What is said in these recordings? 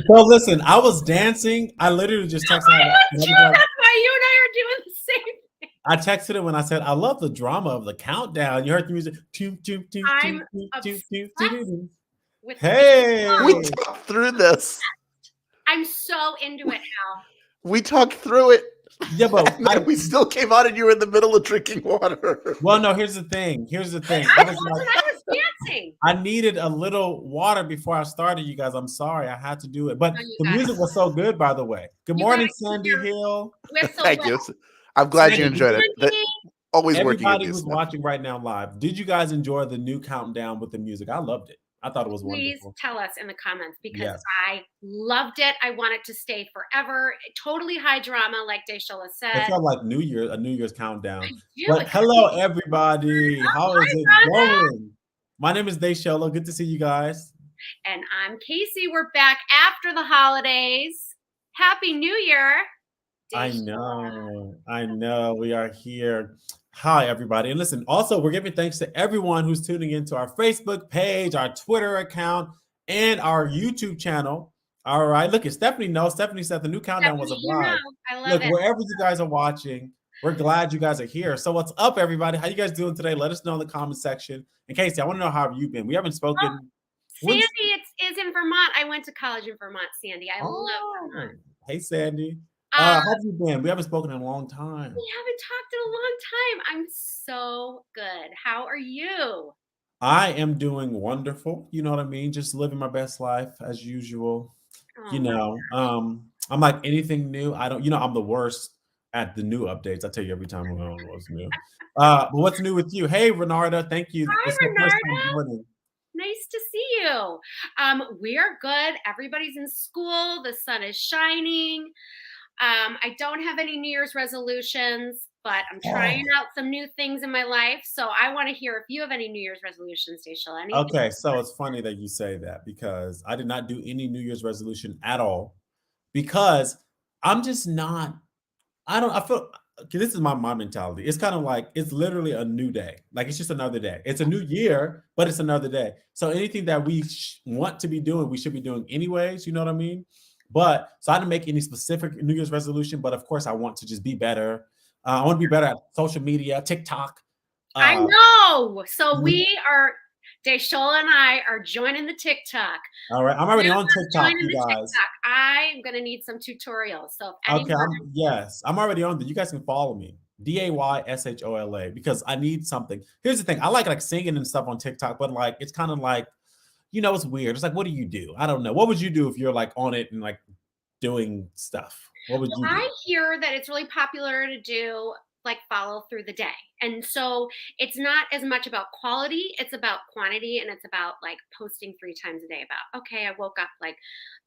So listen, I was dancing. I literally just texted I her. love you. That's why you and I are doing the same thing. I texted her when I said I love the drama of the countdown. You heard the music. I'm obsessed with Hey. We talked through this. I'm so into it now. We talked through it. Yeah, but we still came out and you were in the middle of drinking water. Well, no, here's the thing. I was dancing. I needed a little water before I started, you guys. I'm sorry. I had to do it. But the music was so good, by the way. Good morning, Sandy Hill. Thank you. I'm glad you enjoyed it. Always working. Everybody who's watching right now live, did you guys enjoy the new countdown with the music? I loved it. I thought it was wonderful. Please tell us in the comments because I loved it. I want it to stay forever. Totally high drama, like Desola said. It felt like a New Year's countdown. But hello, everybody. How is it going? My name is Desola. Good to see you guys. And I'm Casey. We're back after the holidays. Happy New Year. Desola. I know. We are here. Hi, everybody. And listen, also, we're giving thanks to everyone who's tuning into our Facebook page, our Twitter account, and our YouTube channel. All right. Look, Stephanie knows. Stephanie said the new countdown was a vibe. I love it. Wherever you guys are watching, we're glad you guys are here. So what's up, everybody? How you guys doing today? Let us know in the comment section. And Casey, I want to know how you've been. We haven't spoken. Sandy is in Vermont. I went to college in Vermont, Sandy. I love Vermont. Hey, Sandy. How have you been? We haven't spoken in a long time. We haven't talked in a long time. I'm so good. How are you? I am doing wonderful. You know what I mean? Just living my best life as usual. You know, I'm like anything new. I'm the worst at the new updates. I tell you every time what's new. But what's new with you? Hey, Renarda, thank you. Hi, Renarda. Nice to see you. We are good. Everybody's in school. The sun is shining. I don't have any New Year's resolutions, but I'm trying out some new things in my life. So I want to hear if you have any New Year's resolutions, Desola. Okay, so it's funny that you say that because I did not do any New Year's resolution at all because I'm just not. I feel this is my mentality. It's kind of like it's literally a new day. Like it's just another day. It's a new year, but it's another day. So anything that we want to be doing, we should be doing anyways. You know what I mean? But so I didn't make any specific New Year's resolution, but of course I want to just be better. I want to be better at social media, TikTok. I know. So we are, Desola and I are joining the TikTok. All right. I'm already on TikTok, you guys. I'm going to need some tutorials. So I'm already on there. You guys can follow me. DAYSHOLA because I need something. Here's the thing. I like singing and stuff on TikTok, but like it's kind of like, you know, it's weird. It's like, what do you do? I don't know. What would you do if you're like on it and like doing stuff? What would you do? I hear that it's really popular to do like follow through the day. And so it's not as much about quality, it's about quantity, and it's about like posting 3 times a day about, okay, I woke up like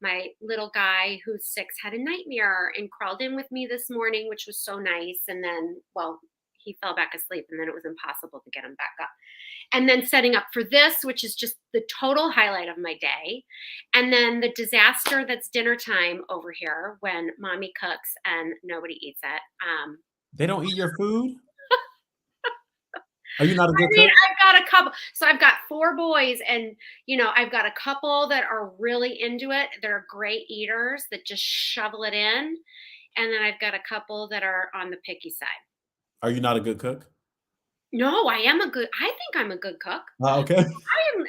my little guy who's 6 had a nightmare and crawled in with me this morning, which was so nice. And then, well, he fell back asleep and then it was impossible to get him back up. And then setting up for this, which is just the total highlight of my day. And then the disaster that's dinner time over here when mommy cooks and nobody eats it. They don't eat your food? Are you not a good cook? I've got a couple. So I've got 4 boys and, you know, I've got a couple that are really into it. They're great eaters that just shovel it in. And then I've got a couple that are on the picky side. Are you not a good cook? No, I think I'm a good cook. Okay.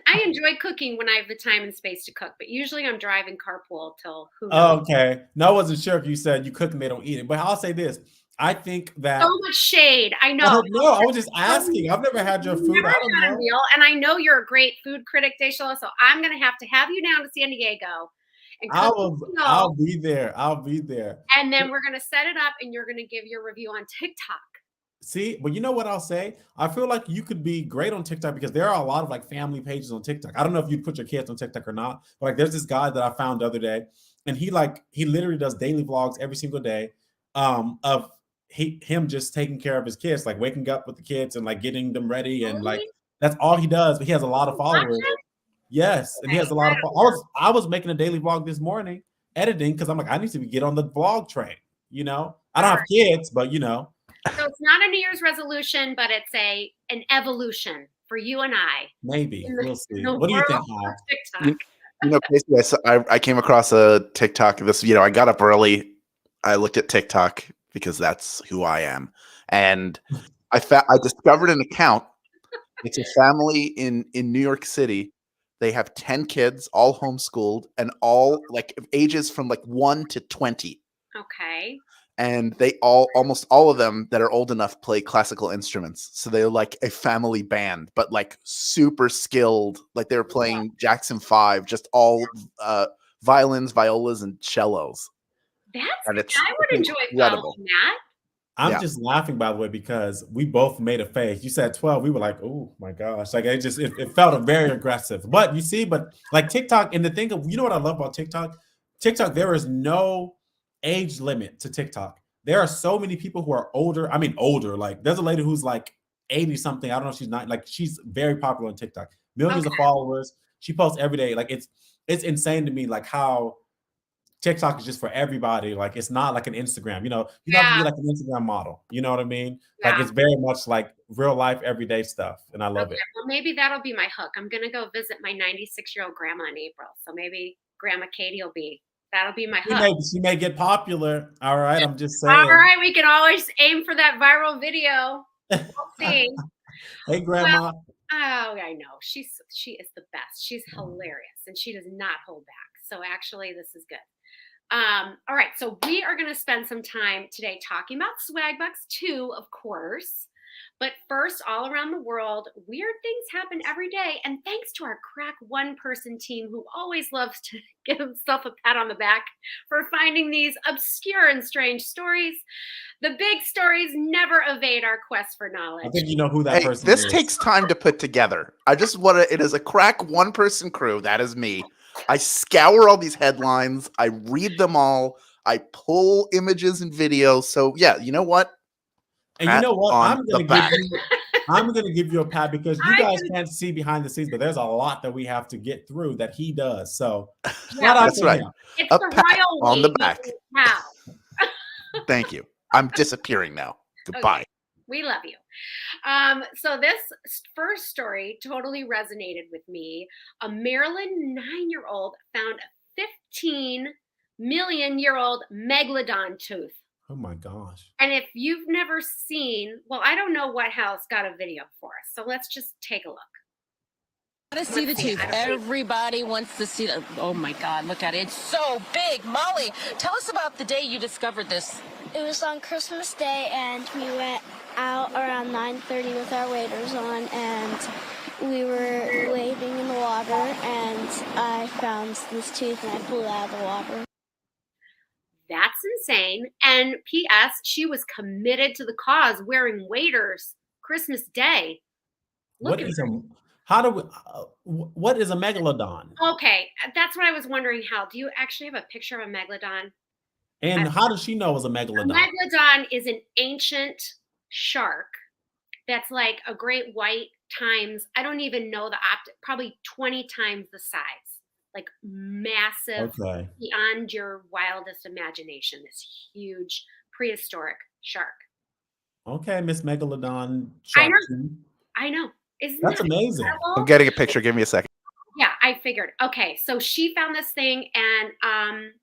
I enjoy cooking when I have the time and space to cook, but usually I'm driving carpool till who knows. Okay. No, I wasn't sure if you said you cook and they don't eat it, but I'll say this. I think that so much shade. I know. No, I was just asking. I've never had your food. I don't know. And I know you're a great food critic, Desola, so I'm gonna have you down to San Diego. And I'll be there. I'll be there. And then we're gonna set it up and you're gonna give your review on TikTok. See, but you know what I'll say? I feel like you could be great on TikTok because there are a lot of like family pages on TikTok. I don't know if you'd put your kids on TikTok or not, but like there's this guy that I found the other day, and he literally does daily vlogs every single day of him just taking care of his kids, like waking up with the kids and like getting them ready, and like that's all he does. But he has a lot of followers. Yes, and he has a lot of followers. I was making a daily vlog this morning, editing because I'm like I need to get on the vlog train. You know, I don't have kids, but you know. So it's not a New Year's resolution, but it's an evolution for you and I. Maybe we'll see. What do you think, Hal? Casey, I came across a TikTok. I got up early. I looked at TikTok because that's who I am, and I discovered an account. It's a family in New York City. They have 10 kids, all homeschooled, and all like ages from like 1 to 20. Okay. And they almost all of them that are old enough play classical instruments. So they're like a family band, but like super skilled. Like they were playing Jackson 5, just all violins, violas, and cellos. I would enjoy following that. I'm just laughing, by the way, because we both made a face. You said 12. We were like, oh my gosh. Like it felt very aggressive. But you see, like TikTok, and the thing of, you know what I love about TikTok? TikTok, there is no age limit to TikTok. There are so many people who are older. I mean, older. Like there's a lady who's like 80 something. I don't know if she's not, like she's very popular on TikTok. Millions of followers. She posts every day. Like it's insane to me, like how TikTok is just for everybody. Like it's not like an Instagram. You don't have to be like an Instagram model. You know what I mean? Yeah. Like it's very much like real life, everyday stuff, and I love it. Well, maybe that'll be my hook. I'm gonna go visit my 96-year-old grandma in April, so maybe Grandma Katie that'll be my hook. She may get popular. All right, I'm just saying. All right, we can always aim for that viral video. We'll see. Hey, Grandma. Well, oh, I know. She is the best. She's hilarious, and she does not hold back. So actually, this is good. All right, so we are going to spend some time today talking about Swagbucks 2, of course. But first, all around the world, weird things happen every day. And thanks to our crack one-person team who always loves to give himself a pat on the back for finding these obscure and strange stories, the big stories never evade our quest for knowledge. I think you know who that person is. This takes time to put together. I just want to, it is a crack one-person crew. That is me. I scour all these headlines. I read them all. I pull images and videos. So yeah, you know what? And you know what? I'm gonna give you a pat because you guys can't see behind the scenes, but there's a lot that we have to get through that he does. So that's right. It's the royal on the back. Thank you. I'm disappearing now. Goodbye. Okay. We love you. So this first story totally resonated with me. A Maryland 9-year-old found a 15-million-year-old megalodon tooth. Oh my gosh. And if you've never seen, well, I don't know what house got a video for us. So let's just take a look. To see the tooth. Everybody wants to see it. Oh my God, look at it. It's so big. Molly, tell us about the day you discovered this. It was on Christmas Day, and we went out around 9:30 with our waders on, and we were wading in the water, and I found this tooth, and I pulled it out of the water. That's insane. And P.S., she was committed to the cause, wearing waders Christmas Day. What is a megalodon? Okay, that's what I was wondering. Hal, do you actually have a picture of a megalodon? And how does she know it was a megalodon? A megalodon is an ancient shark that's like a great white times, I don't even know the probably 20 times the size. Like massive, beyond your wildest imagination. This huge prehistoric shark. Okay, Miss Megalodon shark. I know. That's amazing. Incredible? I'm getting a picture. Give me a second. Yeah, I figured. Okay, so she found this thing and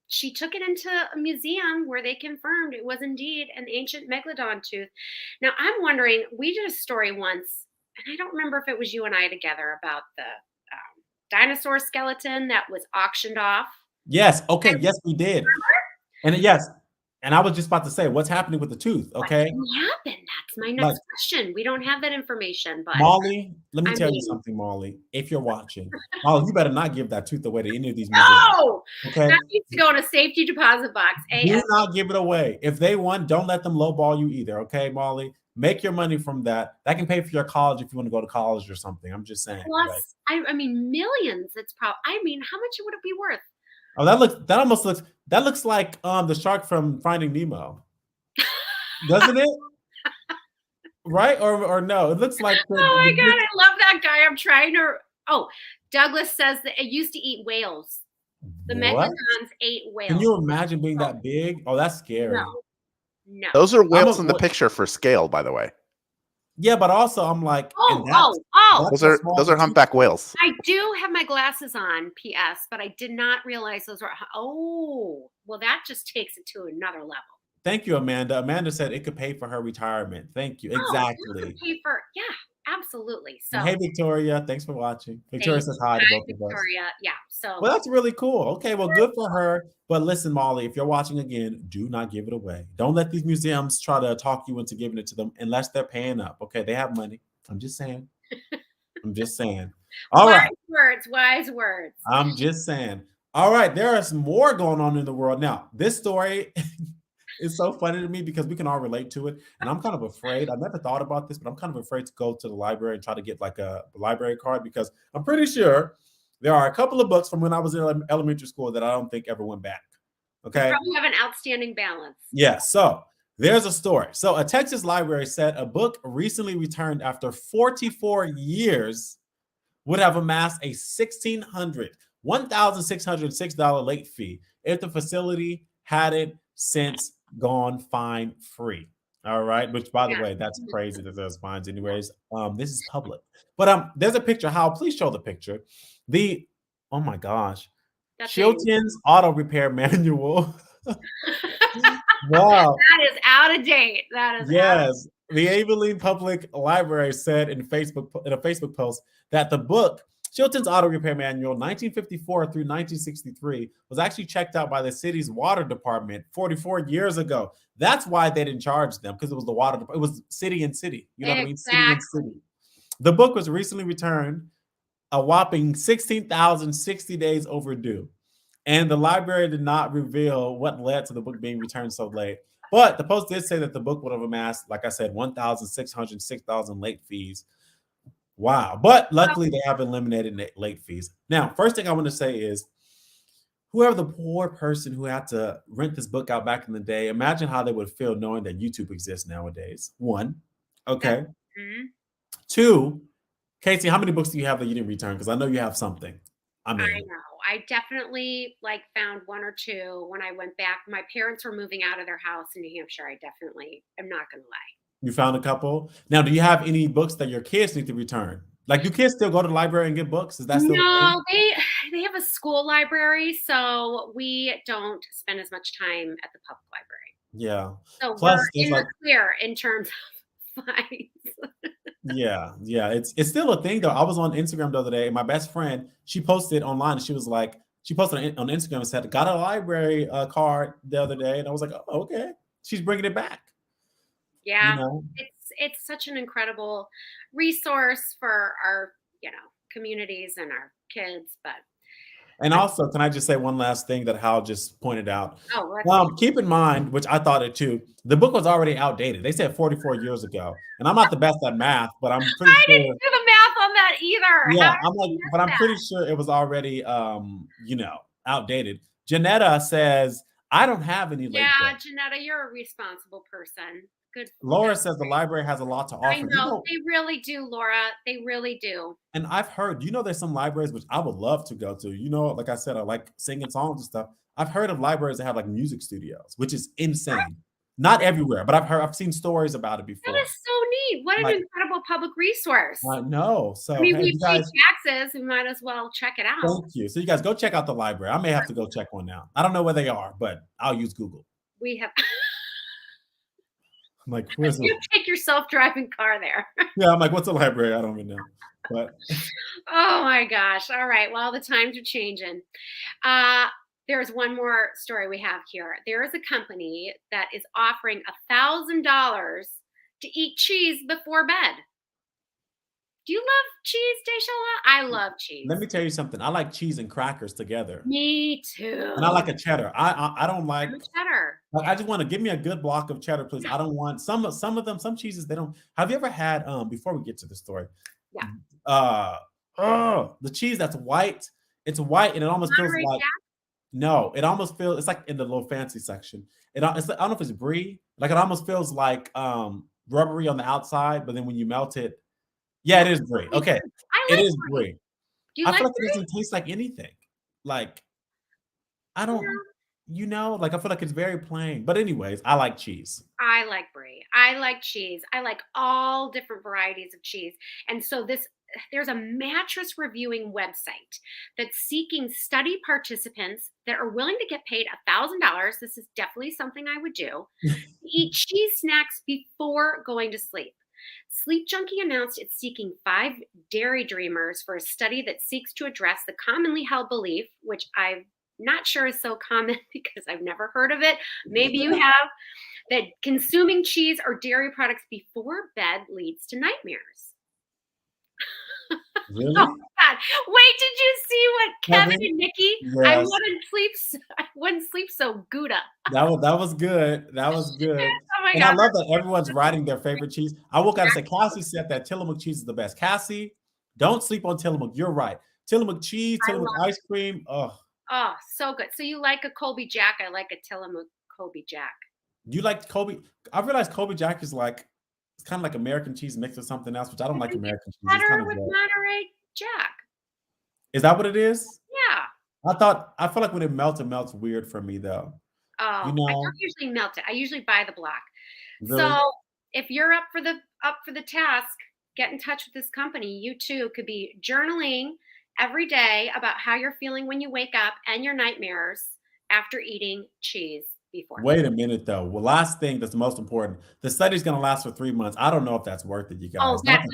she took it into a museum where they confirmed it was indeed an ancient megalodon tooth. Now, I'm wondering, we did a story once, and I don't remember if it was you and I together about the dinosaur skeleton that was auctioned off. Yes. Okay. Yes, we did. And yes. And I was just about to say, what's happening with the tooth? Okay. What happened? That's my next question. We don't have that information, but Molly, let me tell you something, Molly. If you're watching, Molly, you better not give that tooth away to any of these museums. No, okay. That needs to go in a safety deposit box. Do not give it away. If they won, don't let them lowball you either. Okay, Molly. Make your money from that. That can pay for your college if you want to go to college or something. I'm just saying. Plus, I mean, millions. It's probably. I mean, how much would it be worth? Oh, that looks like the shark from Finding Nemo, doesn't it? Right or no? It looks like. Oh my God, I love that guy. I'm trying to. Oh, Douglas says that it used to eat whales. The megalodons ate whales. Can you imagine being that big? Oh, that's scary. No. Those are whales in the picture for scale, by the way. Yeah, but also I'm like, and Oh, oh. Those how are small those the are humpback whales. I do have my glasses on, PS, but I did not realize those were. Oh, well, that just takes it to another level. Thank you, Amanda. Amanda said it could pay for her retirement. Thank you. Oh, that could Exactly. pay for, yeah, absolutely. And So hey, Victoria. Thanks for watching. Victoria thank says you. hi to Hi, both of us. Victoria. Yeah. So Well, that's really cool. Okay, well, good for her. But listen, Molly, if you're watching again, do not give it away. Don't let these museums try to talk you into giving it to them unless they're paying up. Okay, they have money. I'm just saying. I'm just saying. All wise right. words, wise words. I'm just saying. All right, there is more going on in the world. Now, this story is so funny to me because we can all relate to it. And I'm kind of afraid. I never thought about this, but I'm kind of afraid to go to the library and try to get like a library card because I'm pretty sure there are a couple of books from when I was in elementary school that I don't think ever went back. You Okay. probably have an outstanding balance. Yeah. So there's a story. So a Texas library said a book recently returned after 44 years would have amassed a $1,606 late fee if the facility had it since gone fine free. All right, which by the Yeah. way, that's crazy that there's fines anyways. This is public. But there's a picture. Hal, please show the picture. Oh my gosh. That's Chilton's Auto Repair Manual. Wow. That is out of date. That is Yes. The Abilene Public Library said in a Facebook post that the book, Chilton's Auto Repair Manual, 1954 through 1963, was actually checked out by the city's water department 44 years ago. That's why they didn't charge them, because it was the water department. It was city and city. You know what I mean? City and city. The book was recently returned, a whopping 16,060 days overdue. And the library did not reveal what led to the book being returned so late. But the post did say that the book would have amassed, like I said, 1,606,000 late fees. Wow. But luckily, they have eliminated late fees. Now, first thing I want to say is, whoever the poor person who had to rent this book out back in the day, imagine how they would feel knowing that YouTube exists nowadays. One. Okay. Mm-hmm. Two, Casey, how many books do you have that you didn't return? Because I know you have something. I know. I definitely found one or two when I went back. My parents were moving out of their house in New Hampshire. I definitely am not going to lie. You found a couple. Now, do you have any books that your kids need to return? Like, do kids still go to the library and get books? Is that still no? They have a school library, so we don't spend as much time at the public library. Yeah. So plus, we're in the clear in terms of fines. Yeah. It's still a thing though. I was on Instagram the other day, and my best friend, she posted online, and she posted on Instagram and said, got a library card the other day, and I was like, oh, okay. She's bringing it back. Yeah, it's such an incredible resource for our communities and our kids. And also, can I just say one last thing that Hal just pointed out? Oh, keep in mind, which I thought it too, the book was already outdated. They said 44 years ago. And I'm not the best at math, but I'm pretty sure. I didn't do the math on that either. Yeah, I'm pretty sure it was already, outdated. Janetta says, I don't have any late books. Janetta, you're a responsible person. Good. Laura says the library has a lot to offer. I know, they really do, Laura. They really do. And I've heard, there's some libraries which I would love to go to. Like I said, I like singing songs and stuff. I've heard of libraries that have like music studios, which is insane. Not everywhere, but I've seen stories about it before. That is so neat. What an incredible public resource. I know. So we pay taxes. We might as well check it out. Thank you. So you guys go check out the library. I may have to go check one now. I don't know where they are, but I'll use Google. We have. I'm like, where's you take your self-driving car there? Yeah, I'm like, what's a library? I don't even know. But oh my gosh. All right. Well, the times are changing. There's one more story we have here. There is a company that is offering $1,000 to eat cheese before bed. Do you love cheese, Desola? I love cheese. Let me tell you something. I like cheese and crackers together. Me too. And I like a cheddar. I don't like cheddar. Like, I just want to give me a good block of cheddar, please. I don't want some of them. Some cheeses they don't. Have you ever had? Before we get to the story, yeah. The cheese that's white. It's white and it almost feels like. No, it almost feels. It's like in the little fancy section. I don't know if it's brie. Like it almost feels like rubbery on the outside, but then when you melt it. Yeah, it is brie. Okay, it is brie. I feel like it doesn't taste like anything. Like, I don't, like I feel like it's very plain. But anyways, I like cheese. I like brie. I like cheese. I like all different varieties of cheese. And so there's a mattress reviewing website that's seeking study participants that are willing to get paid $1,000. This is definitely something I would do. Eat cheese snacks before going to sleep. Sleep Junkie announced it's seeking 5 dairy dreamers for a study that seeks to address the commonly held belief, which I'm not sure is so common because I've never heard of it. Maybe you have, that consuming cheese or dairy products before bed leads to nightmares. Really? Oh God! Wait, did you see what Kevin Kevin? and Nikki? I Yes. wouldn't sleep so Gouda. That was good. That was good. Oh my And I God! love that everyone's writing their favorite cheese. I will gotta say, Cassie said that Tillamook cheese is the best. Cassie, don't sleep on Tillamook. You're right. Tillamook cheese, I Tillamook love ice cream. Oh, Oh, so good. So you like a Colby Jack? I like a Tillamook Colby Jack. you like Kobe? I realized Kobe Jack is like it's kind of like American cheese mixed with something else, which I don't I like think American cheese. It's Better kind of with gross. Monterey Jack. Is that what it is? Yeah. I feel like when it melts weird for me though. Oh, You I know, don't usually melt it. I usually buy the block. really? So if you're up for the task, get in touch with this company. You too could be journaling every day about how you're feeling when you wake up and your nightmares after eating cheese before. Wait a minute though. Well, last thing that's the most important. The study's gonna last for 3 months. I don't know if that's worth it, you Oh, guys. that's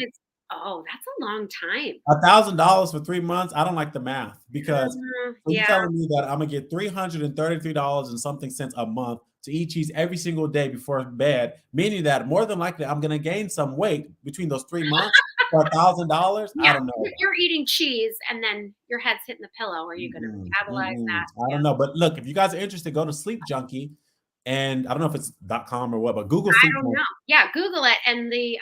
a long time. $1,000 for 3 months. I don't like the math because so you're Yeah. telling me that I'm gonna get $333 and something cents a month to eat cheese every single day before bed, meaning that more than likely I'm gonna gain some weight between those 3 months for $1,000. I Yeah, don't know. you're eating cheese and then your head's hitting the pillow. Are you going to metabolize that? I don't know. But look, if you guys are interested, go to Sleep Junkie. And I don't know if it's .com or what, but Google I Sleep don't Junkie. know. Yeah, Google it. And the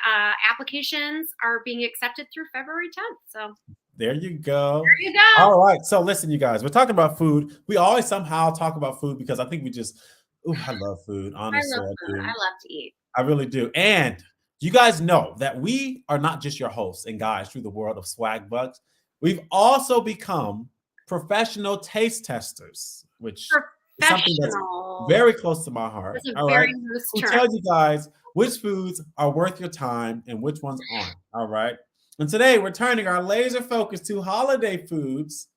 applications are being accepted through February 10th. So There you go. there you go. All right. So listen, you guys, we're talking about food. We always somehow talk about food because I think we just, I love food. I Honestly, love food. do. I love to eat. I really do. And you guys know that we are not just your hosts and guides through the world of Swagbucks. We've also become professional taste testers, which is something that's very close to my heart. That's a All very right. loose We term. tell you guys which foods are worth your time and which ones aren't. All right. And today we're turning our laser focus to holiday foods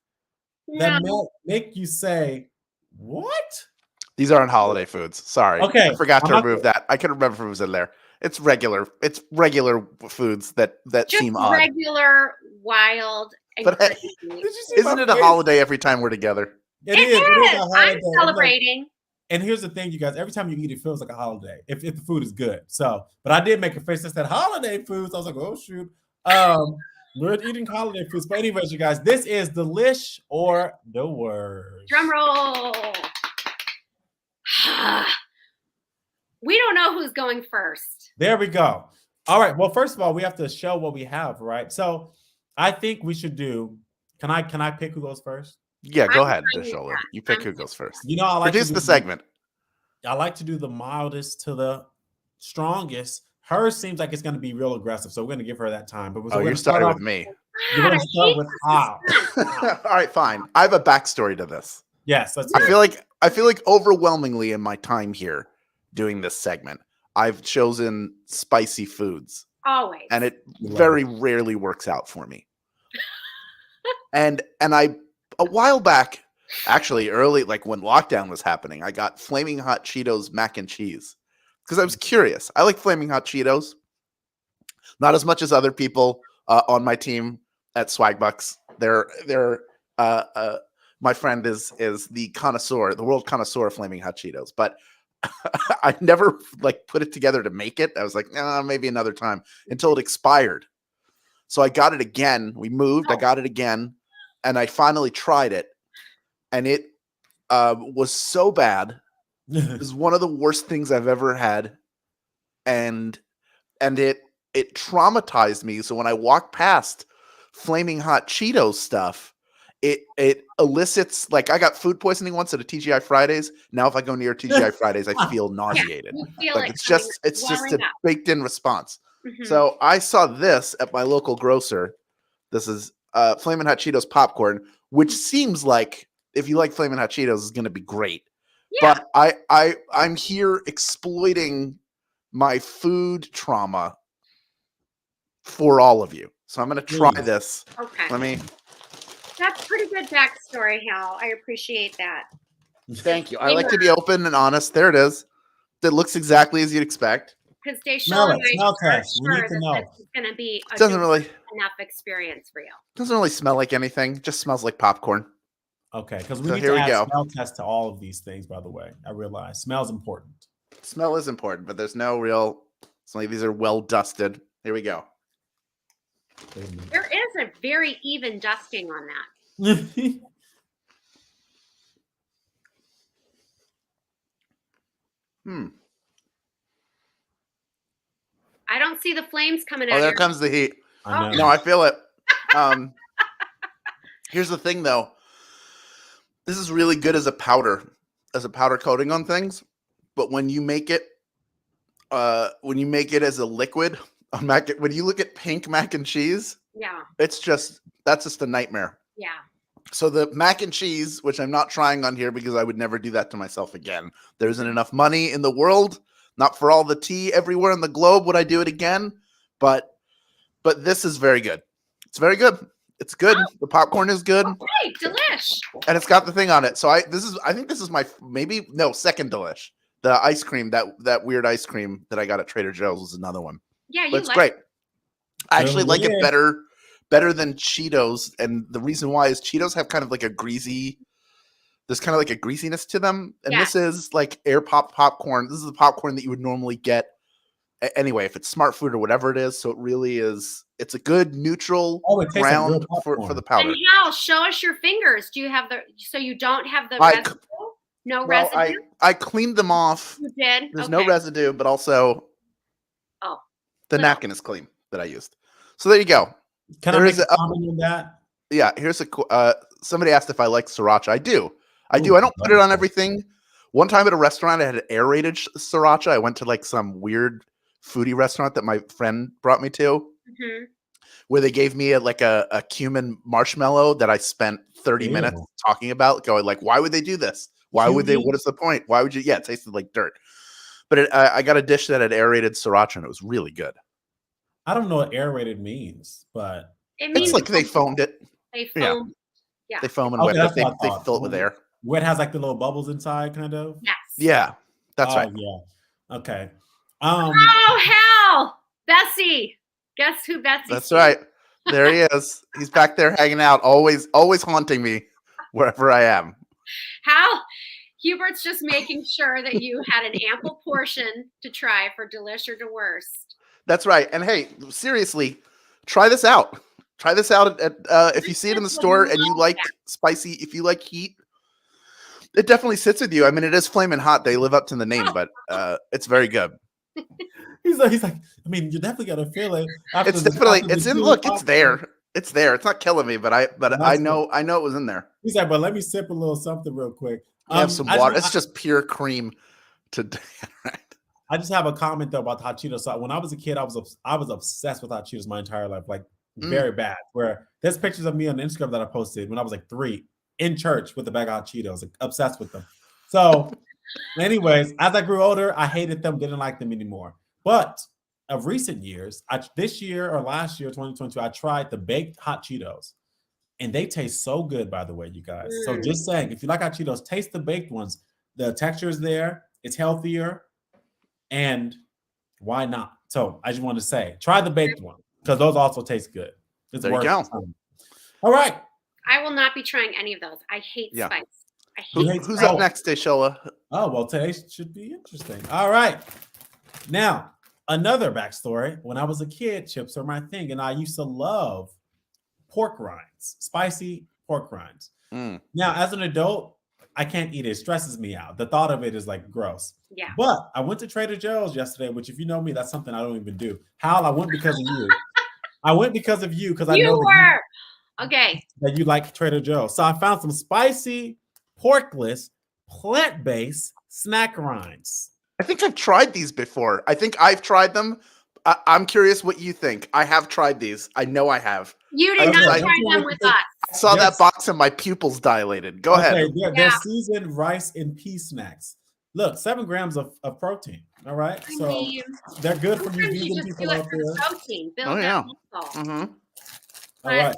that make you say, what? These aren't holiday foods. Sorry. Okay, I forgot I'm to not remove that. I couldn't remember if it was in there. It's regular foods that Just seem odd. regular, wild, and But hey, crazy. Did you see Isn't my it a face? holiday every time we're together? It is. It is a I'm holiday. celebrating. And here's the thing, you guys. Every time you eat, it feels like a holiday if the food is good. So, but I did make a face that said holiday foods. I was like, oh shoot. We're eating holiday foods. But anyways, you guys, this is delish or the worst. Drum roll. We don't know who's going first. There we go. All right. Well, first of all, we have to show what we have, right? So I think we should do. Can I pick who goes first? Yeah, go I'm ahead, fine with Deshola. that. You pick I'm who fine goes with first. You know, I like Produce to do the segment. I like to do the mildest to the strongest. Hers seems like it's going to be real aggressive, so we're going to give her that time. But Oh, you're starting with me. You're God, going I to start hate with this how. suspense. All right, fine. I have a backstory to this. Yes, let's I hear it. feel like overwhelmingly in my time here doing this segment, I've chosen spicy foods, Always. and it Love very rarely works out for me. and I a while back, actually early, like when lockdown was happening, I got Flaming Hot Cheetos mac and cheese because I was curious. I like Flaming Hot Cheetos, not as much as other people on my team at Swagbucks. They're my friend is the connoisseur, the world connoisseur of Flaming Hot Cheetos, but I never like put it together to make it. I was like, nah, maybe another time until it expired. So I got it again. We moved. I got it again, and I finally tried it, and it was so bad. It was one of the worst things I've ever had, and it traumatized me. So when I walk past Flaming Hot Cheetos stuff, it elicits, like, I got food poisoning once at a TGI Fridays. Now if I go near TGI Fridays, I feel nauseated. You feel Like it it's just welling a up. baked in response. Mhm. So I saw this at my local grocer. This is Flamin' Hot Cheetos popcorn, which seems like if you like Flamin' Hot Cheetos is going to be great. Yeah. But I'm here exploiting my food trauma for all of you. So I'm going to try this. Okay. That's pretty good backstory, Hal. I appreciate that. Thank you. I like to be open and honest. There it is. It looks exactly as you'd expect. Because Desola and I smell are test. We sure need to that know. this is going to be a Doesn't really enough experience for you. Doesn't really smell like anything. Just smells like popcorn. Okay, because we So need here to we add go. smell test to all of these things, by the way. I realize smell's important. Smell is important, but there's no real. Some of these are well dusted. Here we go. There is a very even dusting on that. I don't see the flames coming out. Oh, there comes the heat. I know. No, I feel it. Here's the thing, though. This is really good as a powder coating on things. But when you make it as a liquid on when you look at pink mac and cheese, that's just a nightmare. Yeah. So the mac and cheese, which I'm not trying on here because I would never do that to myself again. There isn't enough money in the world. Not for all the tea everywhere in the globe would I do it again. But this is very good. It's very good. It's good. Oh. The popcorn is good. Okay, delish. And it's got the thing on it. So I think this is my second delish. The ice cream, that weird ice cream that I got at Trader Joe's was another one. Yeah, it's great. I actually like it better than Cheetos, and the reason why is Cheetos have kind of like there's kind of like a greasiness to them, and this is like air popcorn. This is the popcorn that you would normally get anyway if it's Smart Food or whatever it is. So it really is. It's a good neutral ground for the powder. And Hal, show us your fingers. Do you have so you don't have the residue? No residue? I cleaned them off. You did? There's no residue, but also the napkin is clean that I used. So there you go. Can I make a comment on that? Yeah, here's somebody asked if I like sriracha. I do. I don't put it on everything. One time at a restaurant, I had aerated sriracha. I went to like some weird foodie restaurant that my friend brought me to, where they gave me a cumin marshmallow that I spent 30 minutes talking about, going like, why would they do this? Why would they? What is the point? Why would you? Yeah, it tasted like dirt. But I got a dish that had aerated sriracha, and it was really good. I don't know what aerated means, but it's like they foamed it. They foam. Yeah. They foam and wet it. They fill it with air. Where it has like the little bubbles inside, kind of. Yes. Yeah, that's right. Yeah. Okay. Oh, Hal, Bessie. Guess who Bessie? That's right. There he is. He's back there hanging out, always haunting me wherever I am. Hal, Hubert's just making sure that you had an ample portion to try for delish or to worst. That's right. And hey, seriously, try this out. Try this out at if you see it in the store and you like spicy, if you like heat, it definitely sits with you. I mean, it is flaming hot. They live up to the name, but it's very good. He's like, I mean, you definitely got to feel it. It's definitely, it's in, look, it's there. It's there. It's not killing me, but I know it was in there. He's like, but let me sip a little something real quick. Have some water. It's just pure cream today. Right? I just have a comment though about hot Cheetos. So when I was a kid, I was obsessed with hot Cheetos my entire life, like very bad. Where there's pictures of me on Instagram that I posted when I was like 3 in church with a bag of hot Cheetos, like, obsessed with them. So, anyways, as I grew older, I hated them, didn't like them anymore. But of recent years, this year or last year, 2022, I tried the baked hot Cheetos, and they taste so good. By the way, you guys. So just saying, if you like hot Cheetos, taste the baked ones. The texture is there. It's healthier. And why not? So I just want to say, try the baked one because those also taste good. It's there you go. All right. I will not be trying any of those. I hate spice. I hate Who's up next, Desola? Oh, well, today should be interesting. All right. Now, another backstory. When I was a kid, chips are my thing, and I used to love pork rinds, spicy pork rinds. Now, as an adult, I can't eat it. It stresses me out. The thought of it is like gross. Yeah. But I went to Trader Joe's yesterday, which if you know me, that's something I don't even do. Hal, I went because of you. I went because of you because I know that you like Trader Joe's. So I found some spicy, porkless, plant-based snack rinds. I think I've tried these before. I think I've tried them. I'm curious what you think. I have tried these. I know I have. You did not try them with us. I saw that box and my pupils dilated. Go ahead. They're seasoned rice and pea snacks. Look, 7 grams of protein. All right, I so mean, they're good for you sometimes you vegan just people do it out for the there. protein, build Oh that yeah. muscle. Mm-hmm. All But- right,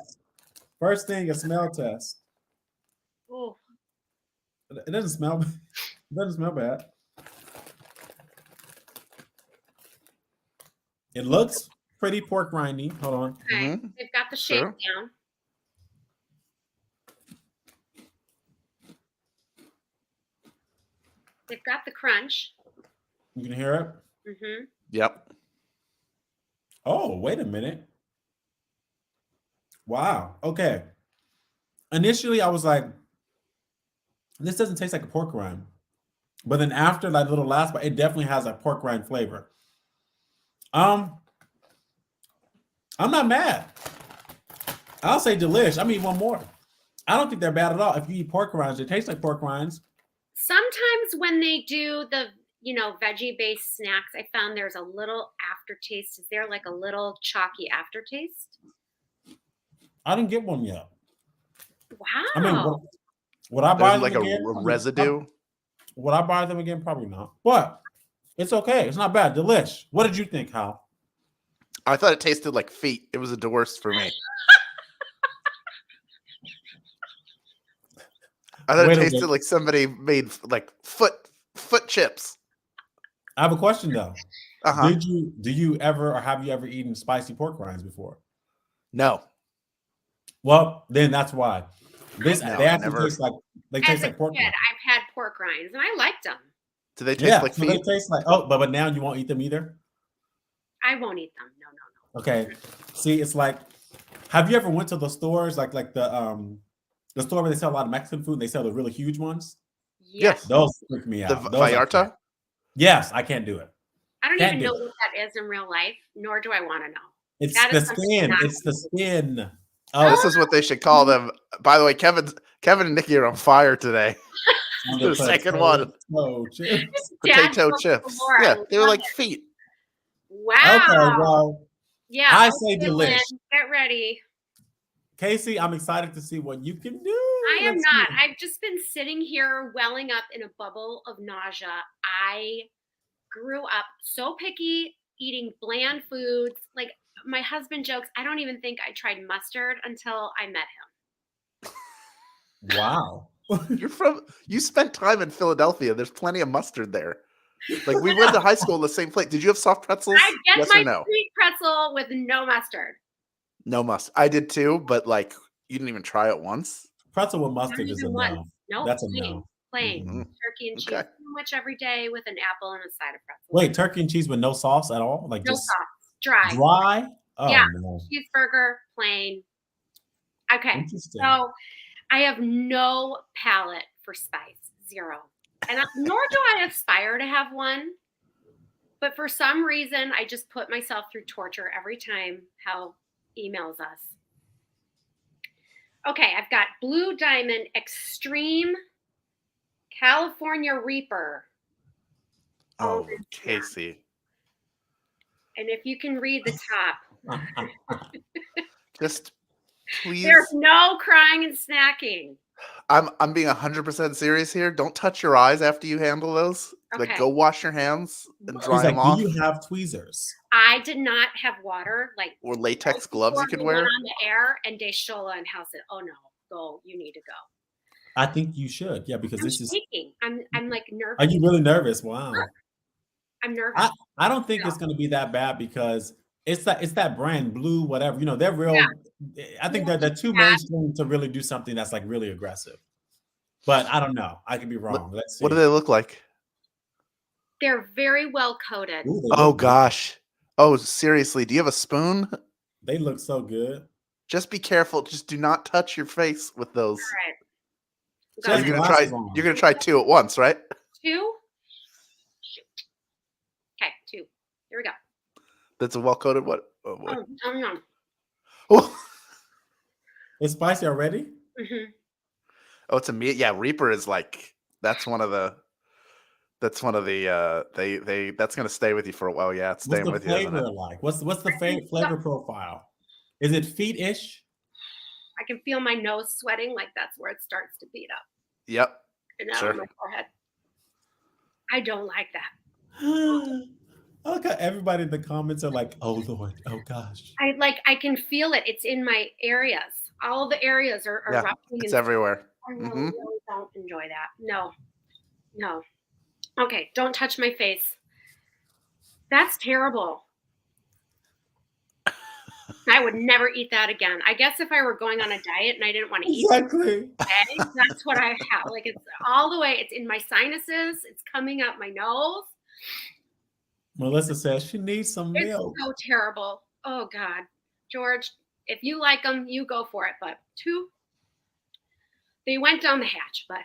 first thing, a smell test. Ooh, It doesn't smell. It doesn't smell bad. It looks pretty pork rindy. Hold on. okay, Mhm. they've got the shape Sure. down. They've got the crunch. You can hear it. Mm-hmm. Yep. Oh, wait a minute. Wow. Okay. Initially, I was like, this doesn't taste like a pork rind. But then after that little last bite, it definitely has a pork rind flavor. I'm not mad. I'll say delish. I mean, one more. I don't think they're bad at all. If you eat pork rinds, they taste like pork rinds. Sometimes when they do the veggie-based snacks, I found there's a little aftertaste. Is there like a little chalky aftertaste? I didn't get one yet. Wow. I mean, would I buy There's them like again? a residue. Would I buy them again? Probably not. But it's okay. It's not bad. Delish. What did you think, Hal? I thought it tasted like feet. It was the worst for me. I thought Wait it a tasted minute. like somebody made like foot chips. I have a question though. Uh-huh. Do you ever or have you ever eaten spicy pork rinds before? No. Well, then that's why. They No, actually never. taste like As a pork kid, rinds. I've had pork rinds and I liked them. Do they taste Yeah, like so they feet? taste like but now you won't eat them either. I won't eat them. No. Okay. See, it's like, have you ever went to the stores like the store where they sell a lot of Mexican food and they sell the really huge ones? Yes. Those freak me The out. Those I Vallarta? can't. Yes, I can't do it. I don't Can't even do know it. what that is in real life, nor do I want to know. It's That the is something skin. not- It's the skin. This is what they should call them. By the way, Kevin and Nikki are on fire today. on The second one. potato chips. Dad Potato goes chips. galore. Yeah, I they were love like it. feet. Wow. Okay, well, Yeah. I say okay, delish. Lynn, get ready. Casey, I'm excited to see what you can do. I am Let's not. see. I've just been sitting here welling up in a bubble of nausea. I grew up so picky, eating bland foods. Like my husband jokes, I don't even think I tried mustard until I met him. Wow. You spent time in Philadelphia. There's plenty of mustard there. Like we went to high school in the same place. Did you have soft pretzels? I get Yes my or no? sweet pretzel with no mustard. No mustard. I did too, but like you didn't even try it once. Pretzel with Not mustard is a even no. once. No, That's a plain. no. Plain. Mhm. Turkey and cheese Okay. sandwich every day with an apple and a side of pretzel. Wait, turkey and cheese with no sauce at all? Like No just sauce. Dry. dry? Oh, Yeah. no. Cheeseburger, plain. Okay. Interesting. So I have no palate for spice. Zero. And nor do I aspire to have one. But for some reason, I just put myself through torture every time Hal emails us. Okay, I've got Blue Diamond Extreme California Reaper. Oh, Almond Casey. And if you can read the top, Just please. there's no crying and snacking. I'm being 100% serious here. Don't touch your eyes after you handle those. Like Okay. go wash your hands and dry He's like, them off. do you have tweezers? I did not have water. Like Or latex right gloves you before could we wear. went on the air, and Deshola and Hal said, "Oh no, go! You need to go." I think you should. Yeah, because I'm this is. shaking. I'm like nervous. Are you really nervous? Wow. I'm nervous. I don't think No. it's going to be that bad because it's that brand Blue, whatever. You know, they're real. I think they're too mainstream to really do something that's like really aggressive. But I don't know. I could be wrong. Let's see. What do they look like? They're very well coated. Ooh, they Oh look good. gosh. Oh, seriously. Do you have a spoon? They look so good. Just be careful. Just do not touch your face with those. All right. She has Got You're it. gonna glasses on. try 2 at once, right? 2. Shoot. Okay, 2. Here we go. That's a well coated what? Oh boy. No. Oh, It's spicy already. Mm-hmm. it's a meat. Yeah, Reaper is like that's one of the that's gonna stay with you for a while. Yeah, it's What's staying the with you, isn't flavor it? like? What's the flavor profile? Is it feet-ish? I can feel my nose sweating. Like that's where it starts to beat up. Yep. And now Sure. on my forehead. I don't like that. Okay, everybody in the comments are like, "Oh Lord, oh gosh." I can feel it. It's in my areas. All the areas are Yeah, erupting. it's And everywhere. I really, Mhm. really don't enjoy that. No, no. Okay, don't touch my face. That's terrible. I would never eat that again. I guess if I were going on a diet and I didn't want to eat Exactly. eggs, that's what I have. Like it's all the way. It's in my sinuses. It's coming up my nose. Melissa says she needs some It's milk. so terrible. Oh God, George, if you like them, you go for it. But they went down the hatch. But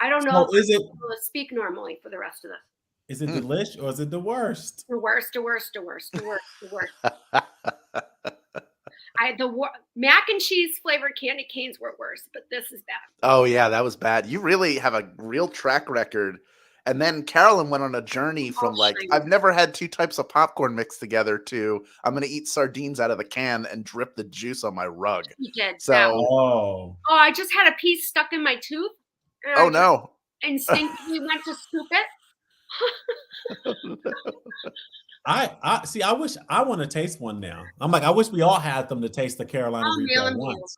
I don't know So if is it I'm able to speak normally for the rest of this. is it delish or is it the worst? The worst, the worst, the worst, the worst, the worst. Mac and cheese flavored candy canes were worse, but this is bad. Oh yeah, that was bad. You really have a real track record. And then Carolyn went on a journey from like, shiny. I've never had two types of popcorn mixed together to I'm gonna eat sardines out of the can and drip the juice on my rug. You did. So Oh. I just had a piece stuck in my tooth. And oh I just no. instinctively went to scoop it. I see. I wish I want to taste one now. I'm like, I wish we all had them to taste the Carolina I'll Reaper mail at them to you. once.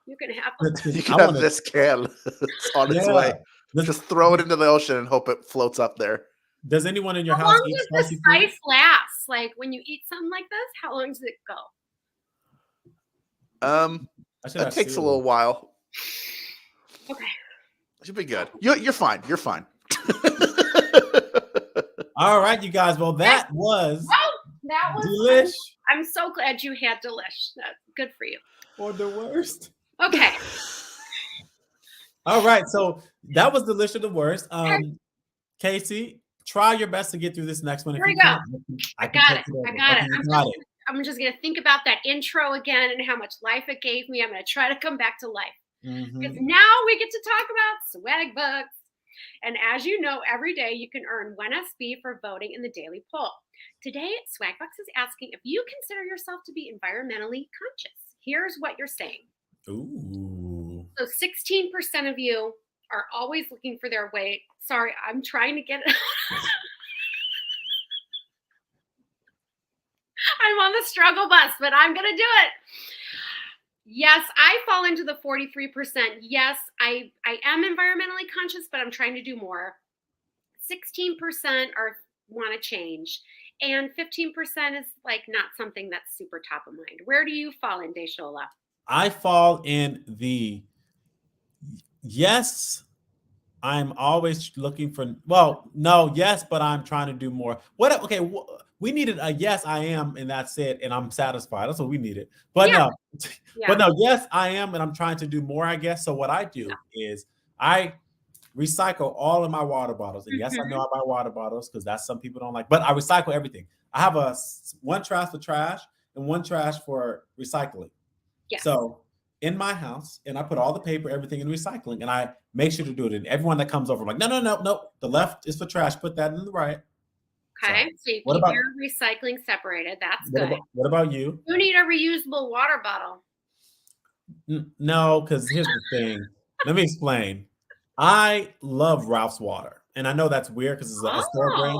You can have them. You I can have wanna- this can. It's on its Yeah. way. Does, Just throw it into the ocean and hope it floats up there. does anyone in your How house long eat does the spicy food? spice last? Like when you eat something like this, how long does it go? I should It have takes a cereal. little while. Okay. Should be good. You're fine. You're fine. All right, you guys. Well, that was That was delish I'm so glad you had delish. That's good for you. or the worst. Okay. All right, so that was delish or the worst. Casey, try your best to get through this next one. Here if we you go. can't, I can got take it. over. I got Okay, it. you got it. I'm just gonna think about that intro again and how much life it gave me. I'm gonna try to come back to life. Because Mhm. now we get to talk about Swagbucks. And as you know, every day you can earn 1SB for voting in the daily poll. Today, Swagbucks is asking if you consider yourself to be environmentally conscious. Here's what you're saying. Ooh. So 16% of you are always looking for their way. Sorry, I'm trying to get it. I'm on the struggle bus, but I'm going to do it. Yes, I fall into the 43%. Yes, I am environmentally conscious, but I'm trying to do more. 16% want to change. And 15% is like not something that's super top of mind. Where do you fall in, Desola? I fall in the yes. I'm always looking for. Well, no, yes, but I'm trying to do more. What? Okay, we needed a yes, I am, and that's it, and I'm satisfied. That's what we needed. But Yeah. no, but no, yes, I am, and I'm trying to do more. I guess. So what I do is I recycle all of my water bottles, and yes, I know I buy water bottles because that's some people don't like. But I recycle everything. I have one trash for trash and one trash for recycling. Yeah. So in my house, and I put all the paper, everything in recycling, and I make sure to do it. And everyone that comes over, I'm like, no. The left is for trash. Put that in the right. Okay, so you what keep about- your recycling separated. That's good. What about you? You need a reusable water bottle. No, because here's the thing. Let me explain. I love Ralph's water, and I know that's weird because it's a store brand.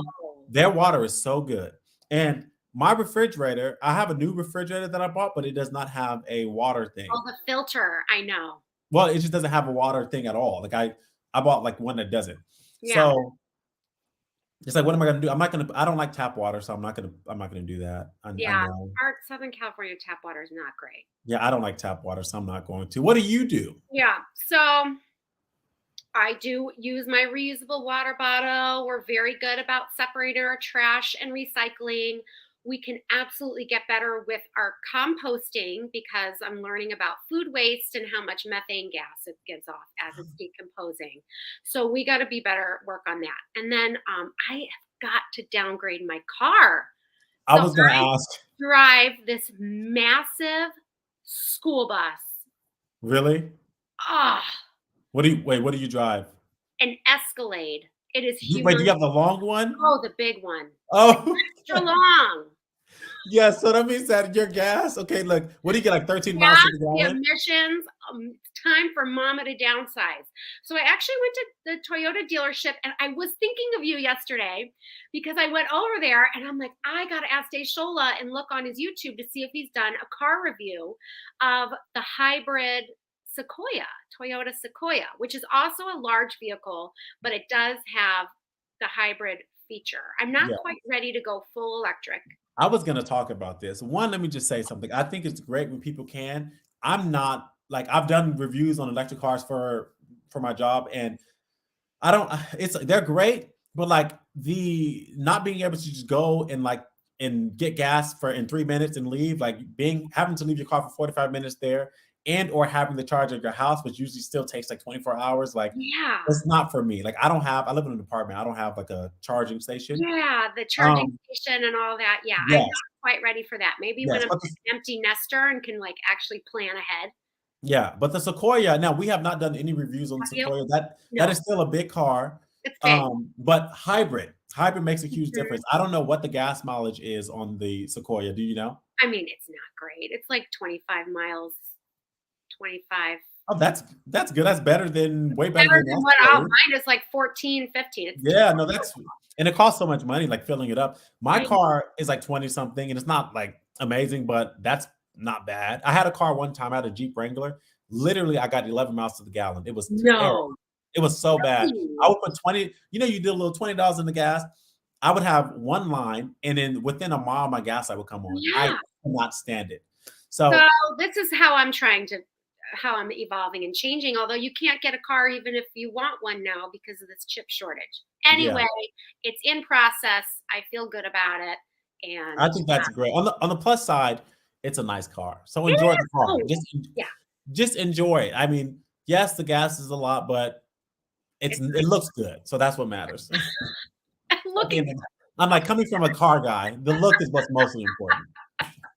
Their water is so good, and my refrigerator, I have a new refrigerator that I bought, but it does not have a water thing. Oh, the filter. I know. Well, it just doesn't have a water thing at all. Like I bought like one that doesn't. Yeah. So it's like, what am I gonna do? I don't like tap water, so I'm not gonna do that. I know. Our Southern California tap water is not great. Yeah, I don't like tap water, so I'm not going to. What do you do? Yeah. So I do use my reusable water bottle. We're very good about separating our trash and recycling. We can absolutely get better with our composting because I'm learning about food waste and how much methane gas it gives off as it's decomposing. So we got to be better work on that. And then I have got to downgrade my car. I was going to ask. Drive this massive school bus. Really? Ah. What do you drive? An Escalade. It is huge. Wait, do you have the long one? Oh, the big one. Oh, Extra long. Yeah, so that means that your gas, okay, look, what do you get, like 13 miles Gas, to the the gallon? emissions, it's time for mama to downsize. So I actually went to the Toyota dealership and I was thinking of you yesterday because I went over there and I'm like, I gotta ask Desola and look on his YouTube to see if he's done a car review of the hybrid Sequoia, Toyota Sequoia, which is also a large vehicle, but it does have the hybrid feature. I'm not Yeah. quite ready to go full electric. I was gonna talk about this. One, let me just say something. I think it's great when people can. I'm not like I've done reviews on electric cars for my job, and I don't. It's they're great, but like the not being able to just go and like and get gas for in 3 minutes and leave, like being having to leave your car for 45 minutes there, and or having the charge at your house, which usually still takes like 24 hours. Like Yeah. it's not for me. Like I live in an apartment. I don't have like a charging station. Yeah, the charging Um, station and all that. Yeah, I'm yes, not quite ready for that. Maybe when yes, I'm but an empty nester and can like actually plan ahead. yeah, but the Sequoia, now we have not done any reviews on the Have you? Sequoia. That No, is still a big car. it's big. But hybrid makes a huge Mhm. difference. I don't know what the gas mileage is on the Sequoia. Do you know? I mean, it's not great. It's like 25 miles, 25. Oh, that's good. That's better than way better Better than than what Escalade. mine is like 14, 15. It's Yeah, no, that's and it costs so much money, like filling it up. My I car is like 20 something, and it's not like amazing, but that's not bad. I had a car one time, I had a Jeep Wrangler. Literally, I got 11 miles to the gallon. It was terrible. no. It was so bad. I Really? would put 20, you did a little $20 in the gas. I would have one line, and then within a mile, my gas light would come on. I Yeah. could not stand it. So So, this is how I'm evolving and changing. Although you can't get a car even if you want one now because of this chip shortage. yeah, Anyway, it's in process. I feel good about it, I and think that's great. On the plus side, it's a nice car. So it enjoy is. the car. Oh, yeah. Just enjoy it. I mean, yes, the gas is a lot, but It's it looks good. So that's what matters. At the looking. end of the I'm like coming from a car guy, the look is what's mostly important.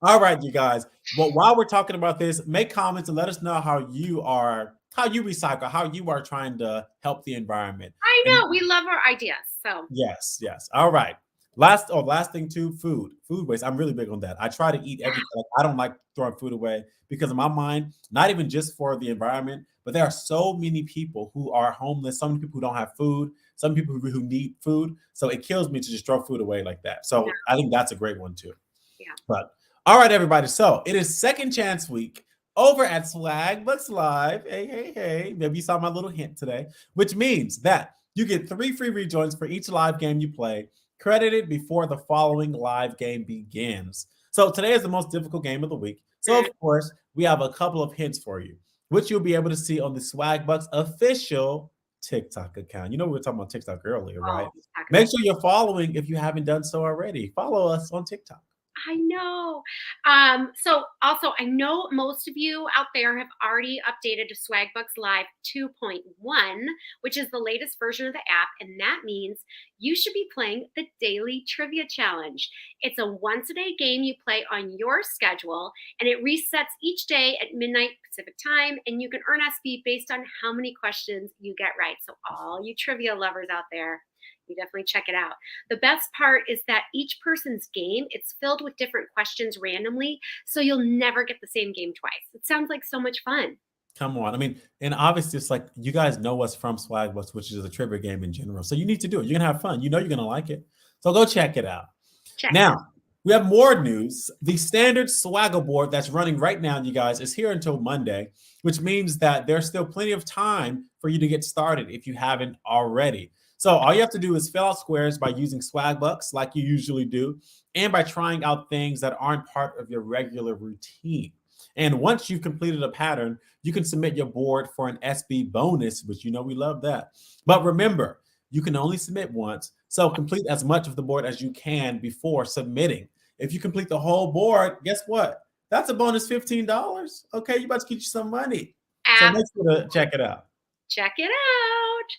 All right, you guys. But while we're talking about this, make comments and let us know how you recycle, how you are trying to help the environment. I And know we love our ideas. So yes, yes. All right. Last thing too, food waste. I'm really big on that. I try to eat everything. Like, I don't like throwing food away because in my mind, not even just for the environment, but there are so many people who are homeless, so many people who don't have food, some people who need food. So it kills me to just throw food away like that. yeah, So I think that's a great one too. yeah. But all right, everybody. So it is second chance week over at Swagbucks Live. Hey, hey, hey. Maybe you saw my little hint today, which means that you get 3 free rejoins for each live game you play, credited before the following live game begins. So today is the most difficult game of the week. So of course, we have a couple of hints for you, which you'll be able to see on the Swagbucks official TikTok account. You know, we were talking about TikTok earlier, right? Oh, talk Make about sure you're following if you haven't done so already. Follow us on TikTok. I know. So also, I know most of you out there have already updated to Swagbucks Live 2.1, which is the latest version of the app, and that means you should be playing the Daily Trivia Challenge. It's a once-a-day game you play on your schedule, and it resets each day at midnight Pacific time, and you can earn SP based on how many questions you get right. So all you trivia lovers out there, you definitely check it out. The best part is that each person's game, it's filled with different questions randomly, so you'll never get the same game twice. It sounds like so much fun. Come on. I mean, and obviously it's like you guys know us from Swagbucks, which is a trivia game in general. So you need to do it. You're gonna have fun. You know you're gonna like it. So go check it out. Check. Now, we have more news. The standard Swaggle board that's running right now, you guys, is here until Monday, which means that there's still plenty of time for you to get started if you haven't already. So all you have to do is fill out squares by using Swagbucks like you usually do, and by trying out things that aren't part of your regular routine. And once you've completed a pattern, you can submit your board for an SB bonus, which you know we love that. But remember, you can only submit once, so complete as much of the board as you can before submitting. If you complete the whole board, guess what? That's a bonus $15. Okay, you about to get you some money. So make sure to check it out. Check it out. much.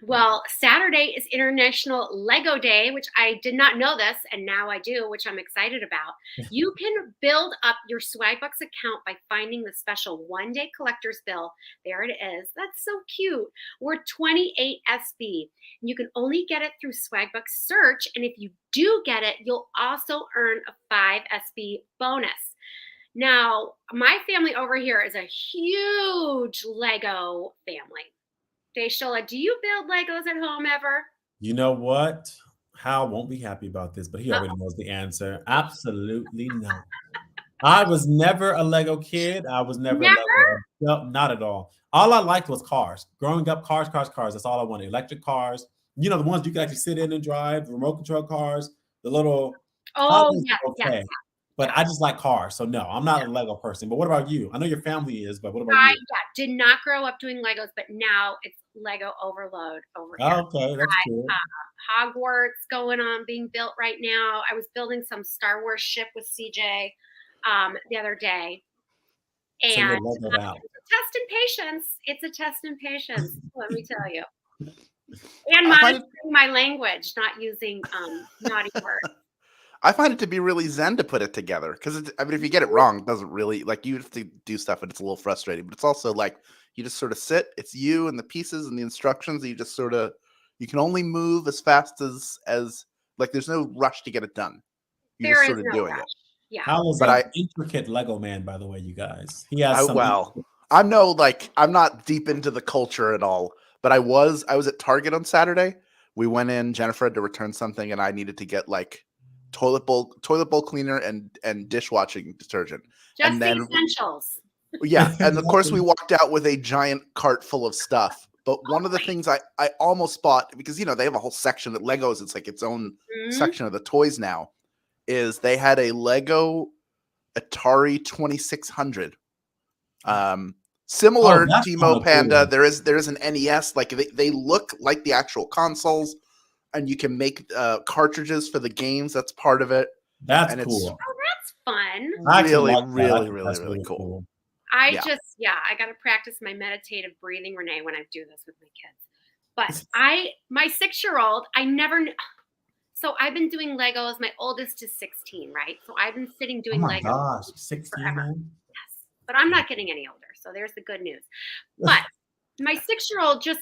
Well, Saturday is International Lego Day, which I did not know this, and now I do, which I'm excited about. You can build up your Swagbucks account by finding the special one-day collector's bill. There it is. That's so cute. We're 28 SB. You can only get it through Swagbucks search, and if you do get it, you'll also earn a 5 SB bonus. Now, my family over here is a huge Lego family. Desola, do you build Legos at home ever? You know what? Hal won't be happy about this, but he already knows the answer. Absolutely not. I was never a Lego kid. I was never a Never? Lego. No, not at all. All I liked was cars. Growing up, cars. That's all I wanted. Electric cars. You know, the ones you can actually sit in and drive, the remote control cars, the little. Oh, Others are yes, okay. yes. But I just like cars. So no, I'm not a Lego person. But what about you? I know your family is, but what about I you? did not grow up doing Legos, but now it's Lego overload over here. Oh, okay, that's cool. Hogwarts going on, being built right now. I was building some Star Wars ship with CJ the other day. So And you're Legoed out. it's a test in patience. It's a test in patience, let me tell you. And monitoring my language, not using naughty words. I find it to be really zen to put it together because I mean, if you get it wrong, it doesn't really like you have to do stuff and it's a little frustrating. But it's also like you just sort of sit. It's you and the pieces and the instructions. You just sort of you can only move as fast as like there's no rush to get it done. You're There just is sort of no doing rush. it. Yeah. Hal is But an intricate Lego man, by the way, you guys. He has some. I'm not deep into the culture at all. But I was at Target on Saturday. We went in. Jennifer had to return something, and I needed to get like toilet bowl cleaner and dishwashing detergent. Just and the then essentials. yeah, and of course we walked out with a giant cart full of stuff. But one of the things I almost bought because you know they have a whole section at Legos. It's like its own section of the toys now. Is they had a Lego Atari 2600. Similar Demo Panda. Cool. There is an NES. Like they look like the actual consoles, and you can make cartridges for the games. That's part of it. That's and cool. Oh, that's fun. Really cool. I got to practice my meditative breathing, Renee, when I do this with my kids. But my 6-year-old, I never knew. So I've been doing Legos. My oldest is 16, right? So I've been sitting doing Legos. Oh my gosh, 16 forever. Yes, but I'm not getting any older. So there's the good news. But my 6-year-old just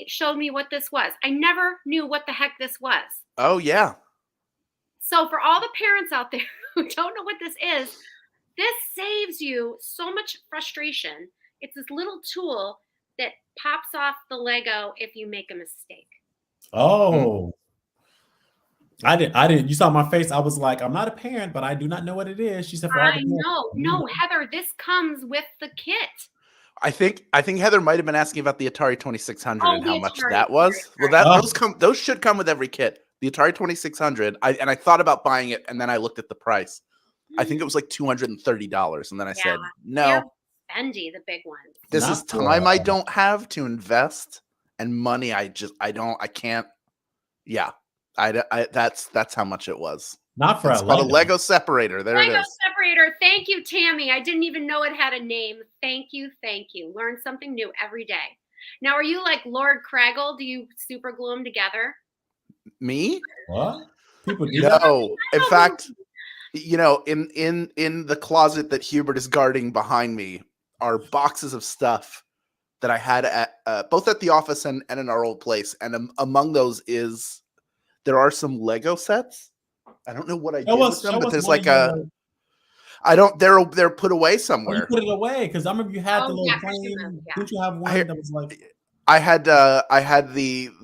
showed me what this was. I never knew what the heck this was. Oh yeah. So for all the parents out there who don't know what this is, this saves you so much frustration. It's this little tool that pops off the Lego if you make a mistake. Oh. I didn't. You saw my face. I was like, I'm not a parent, but I do not know what it is. She said, I know. No, Heather, this comes with the kit. I think Heather might have been asking about the Atari 2600 and how much that was. Well, those should come with every kit. The Atari 2600. I thought about buying it, and then I looked at the price. I think it was like $230, and then I said no. They're spendy, the big ones. This is time I don't have to invest, and money I can't. Yeah. That's how much it was. Not for it's called a Lego separator. There it is. Lego separator. Thank you, Tammy. I didn't even know it had a name. Thank you. Learn something new every day. Now, are you like Lord Craggle? Do you super glue them together? Me? What? People do no. In fact, you know, in the closet that Hubert is guarding behind me are boxes of stuff that I had at both at the office and in our old place. And among those there are some Lego sets. I don't know what I did with them, but there's like they're put away somewhere. You put it away because I remember you had the little plane. Didn't you have one that was like? I had the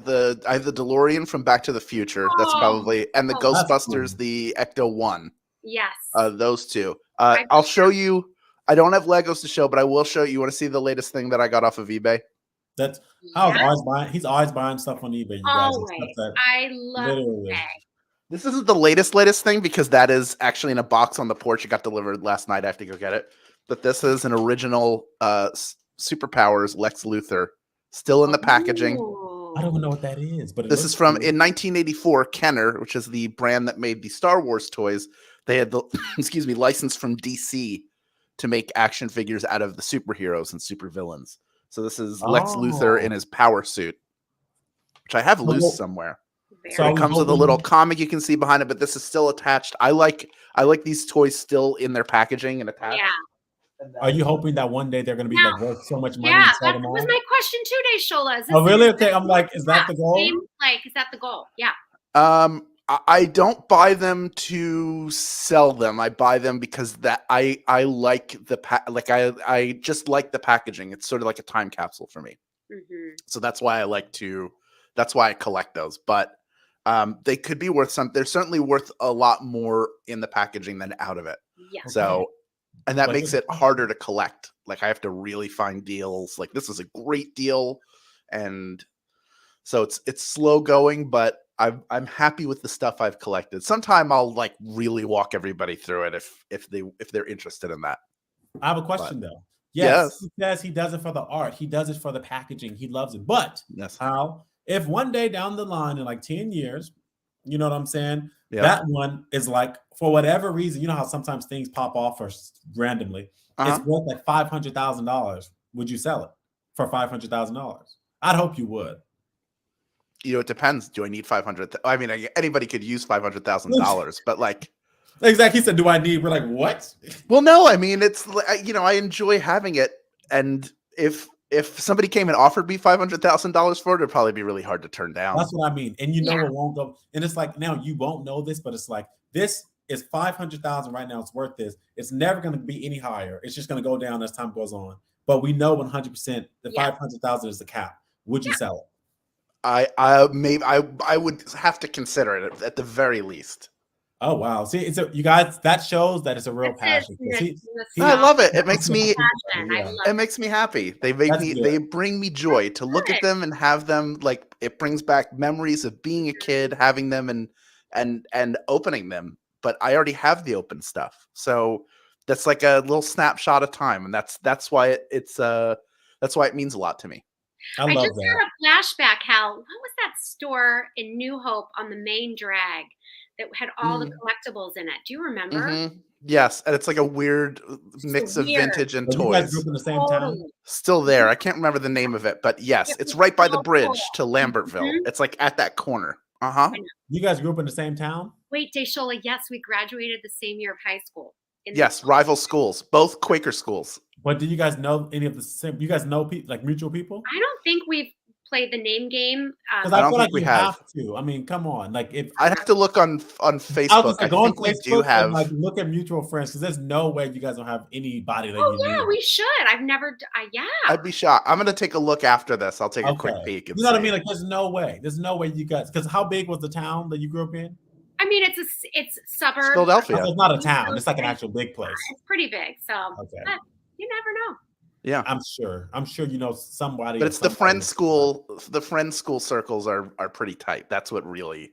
DeLorean from Back to the Future. That's probably and the Ghostbusters, cool. The Ecto 1. Yes. Those two. I'll show you. I don't have Legos to show, but I will show you. You want to see the latest thing that I got off of eBay? That's always buying. He's always buying stuff on eBay. You guys. I love eBay. This isn't the latest thing because that is actually in a box on the porch. It got delivered last night. I have to go get it. But this is an original Superpowers Lex Luthor, still in the packaging. I don't even know what that is. But this is from in 1984. Kenner, which is the brand that made the Star Wars toys. They had the license from DC to make action figures out of the superheroes and supervillains. So this is Lex Luthor in his power suit. which I have Well, loose somewhere. So Very It comes with a hoping- little comic you can see behind it, but this is still attached. I like these toys still in their packaging and attached. yeah. Are you hoping that one day they're going to be Now, like worth so much money? Yeah, and sell that them was all? my question too, Deshola. Is Oh, really? is Okay, I'm like, is that the goal? same, like, is that the goal? Yeah. I don't buy them to sell them. I buy them because that I like the I just like the packaging. It's sort of like a time capsule for me. Hmm. So that's why I collect those. But they could be worth they're certainly worth a lot more in the packaging than out of it. Yeah. So, and that But makes here's it harder to collect. Like I have to really find deals. Like this is a great deal, and so it's slow going. But I'm happy with the stuff I've collected. Sometime I'll like really walk everybody through it if they're interested in that. I have a question though. Yes. He says he does it for the art. He does it for the packaging. He loves it. But Yes. how if one day down the line in like 10 years, you know what I'm saying? Yeah. That one is like, for whatever reason, you know how sometimes things pop off or randomly. Uh-huh. It's worth like $500,000. Would you sell it for $500,000? I'd hope you would. You know, it depends. Do I need 500? I mean, anybody could use $500,000, but like, Exactly. He said, "Do I need?" We're like, "What?" well, no. I mean, it's I enjoy having it, and if somebody came and offered me $500,000 for it, it'd probably be really hard to turn down. That's what I mean. And you know Yeah. it won't go. And it's like now you won't know this, but it's like this is 500,000 right now. It's worth this. It's never going to be any higher. It's just going to go down as time goes on. But we know 100% the Yeah. 500,000 is the cap. Would you sell it? I would have to consider it at the very least. Oh wow! See, you guys. That shows that it's a real passion. 'Cause I love it. It makes me Passion. I Yeah. love it makes me happy. They make That's me good. they bring me joy to look at good. them and have them. Like it brings back memories of being a kid, having them and opening them. But I already have the open stuff, so that's like a little snapshot of time, and that's why that's why it means a lot to me. I I love just that. had a flashback. What was that store in New Hope on the main drag that had all the collectibles in it? Do you remember? Mhm. Yes, and it's like a weird mix of weird. vintage and So you guys toys. grew up in the same town. Totally. Still there. I can't remember the name of it, but yes, It it's was right by the so bridge cool. to Lambertville. Mhm. It's like at that corner. Uh-huh. You guys grew up in the same town. Wait, Deshola, yes, we graduated the same year of high school. Yes, rival schools, both Quaker schools. But do you guys know any of the same? You guys know like mutual people? I don't think we've played the name game. Because I I don't feel think like we you have. have to. I mean, come on. Like if I'd have to look on I was Facebook. just I like, go on think we Facebook do have. and like look at mutual friends because there's no way you guys don't have anybody that Oh you yeah, need. we should. I've never. Yeah. I'd be shocked. I'm gonna take a look after this. I'll take a quick peek. And You know what I see. mean? Like, there's no way. There's no way you guys. Because how big was the town that you grew up in? I mean, it's suburbs. Philadelphia. So it's not a town. It's like an actual big place. It's pretty big, so Okay. but you never know. Yeah, I'm sure you know somebody. but or it's the somebody friend that's- school. The friend school circles are pretty tight. That's what really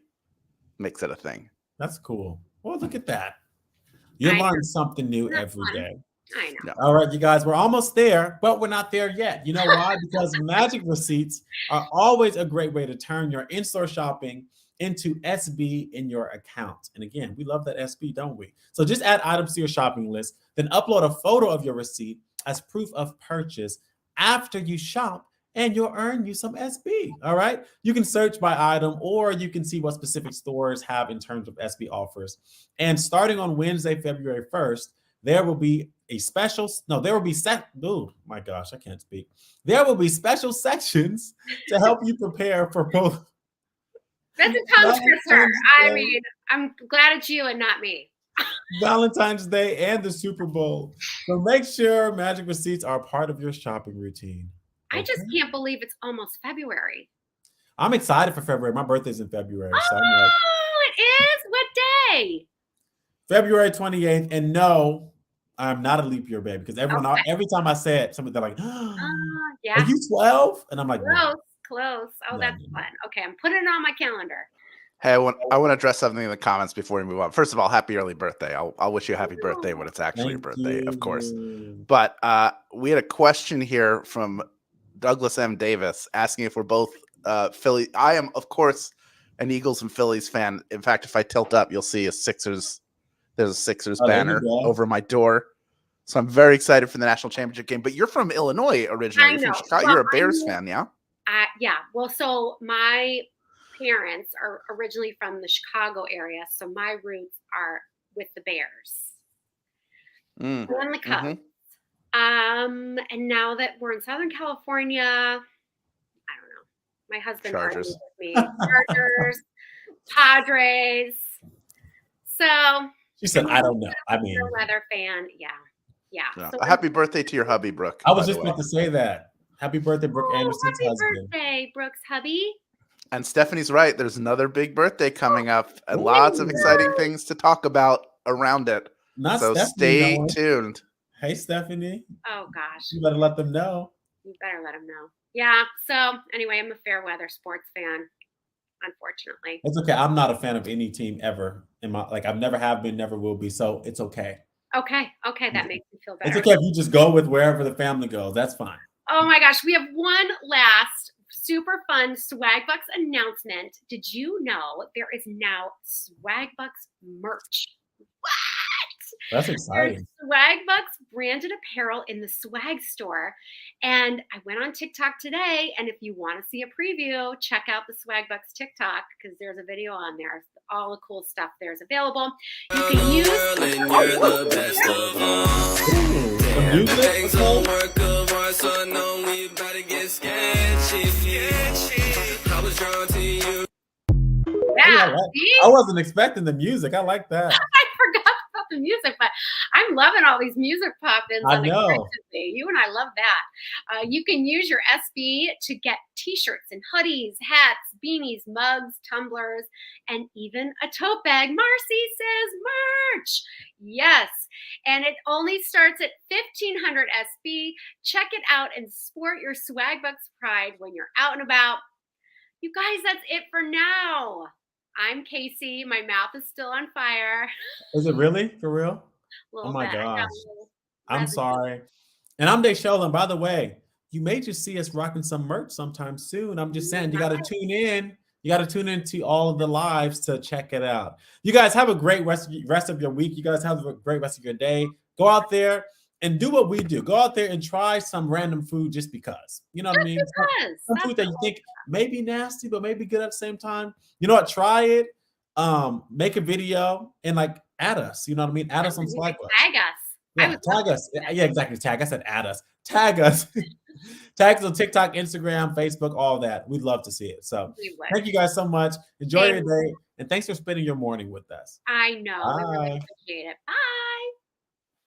makes it a thing. That's cool. Well, look at that. You I know. learn something new That's every fun. day. I know. Yeah. All right, you guys, we're almost there, but we're not there yet. You know why? Because magic receipts are always a great way to turn your in-store shopping into SB in your account. And again, we love that SB, don't we? So just add items to your shopping list, then upload a photo of your receipt as proof of purchase after you shop, and you'll earn you some SB. All right. You can search by item, or you can see what specific stores have in terms of SB offers. And starting on Wednesday, February 1st, there will be a special, no, there will be oh my gosh, I can't speak. There will be special sections to help you prepare for both That's a tongue twister. Valentine's I Day. mean, I'm glad it's you and not me. Valentine's Day and the Super Bowl. So make sure magic receipts are part of your shopping routine. I just Okay? can't believe it's almost February. I'm excited for February. My birthday's in February. So I'm like, Oh, it is? What day? February 28th. And no, I'm not a leap year baby because Okay. every time I say it, somebody they're like, Yeah. are you 12? And I'm like, no. Close. Oh, No, that's no, no. fun. Okay, I'm putting it on my calendar. Hey, I want to address something in the comments before we move on. First of all, happy early birthday. I'll wish you a happy birthday when it's actually your Thank birthday, of course. you. But we had a question here from Douglas M. Davis asking if we're both Philly. I am, of course, an Eagles and Phillies fan. In fact, if I tilt up, you'll see there's a Sixers Oh, there you banner go. over my door. So I'm very excited for the national championship game. But you're from Illinois originally. I You're from know. Chicago. Well, You're a I Bears know. fan, yeah? Yeah. Well, so my parents are originally from the Chicago area, so my roots are with the Bears Mm. and the Cubs. And now that we're in Southern California, I don't know. My husband argues Chargers. with me. Chargers, Padres. So She said, I'm I a don't know. I mean, fair weather fan. Yeah. Yeah. Yeah. So Happy birthday to your hubby, Brooke. I was by the just way. about to say that. Happy birthday, Brooke Anderson's happy husband. birthday, Brooks hubby. And Stephanie's right. There's another big birthday coming up, and Ooh. lots of exciting things to talk about around it. Not So Stephanie stay knowing. tuned. Hey, Stephanie. Oh gosh. You better let them know. You better let him know. Yeah. So anyway, I'm a fair weather sports fan, unfortunately. It's okay. I'm not a fan of any team ever in my I've never have been, never will be. So it's okay. Okay. That makes me feel better. It's okay if you just go with wherever the family goes. That's fine. Oh my gosh, we have one last super fun Swagbucks announcement. Did you know there is now Swagbucks merch? What? That's There's exciting. Swagbucks branded apparel in the Swag store. And I went on TikTok today, and if you want to see a preview, check out the Swagbucks TikTok because there's a video on there. All the cool stuff there is available. You can use The music. Yeah, I wasn't expecting the music. I like that. I forgot about the music, but I'm loving all these music pop-ins. I know. You and I love that. You can use your SB to get t-shirts and hoodies, hats, beanies, mugs, tumblers, and even a tote bag. Marcy says merch. Yes. And it only starts at 1,500 SB. Check it out and sport your Swagbucks pride when you're out and about. You guys, that's it for now. I'm Casey. My mouth is still on fire. Is it really? For real? Oh my gosh. I'm sorry. And I'm Desola. And by the way, you may just see us rocking some merch sometime soon. I'm just saying, you got to tune in. You got to tune into all of the lives to check it out. You guys have a great rest of your week. You guys have a great rest of your day. Go out there and do what we do. Go out there and try some random food just because. You know what I mean? Some food that you think may be nasty, but maybe good at the same time. You know what? Try it. Make a video and add us. You know what I mean? Add us on Swagbucks. Tag us. Yeah, tag us. Yeah, exactly. Tag. I said add us. Tag us. Tag us on TikTok, Instagram, Facebook, all that. We'd love to see it. So thank you guys so much. Enjoy your day. And thanks for spending your morning with us. I know. Bye. We really appreciate it. Bye.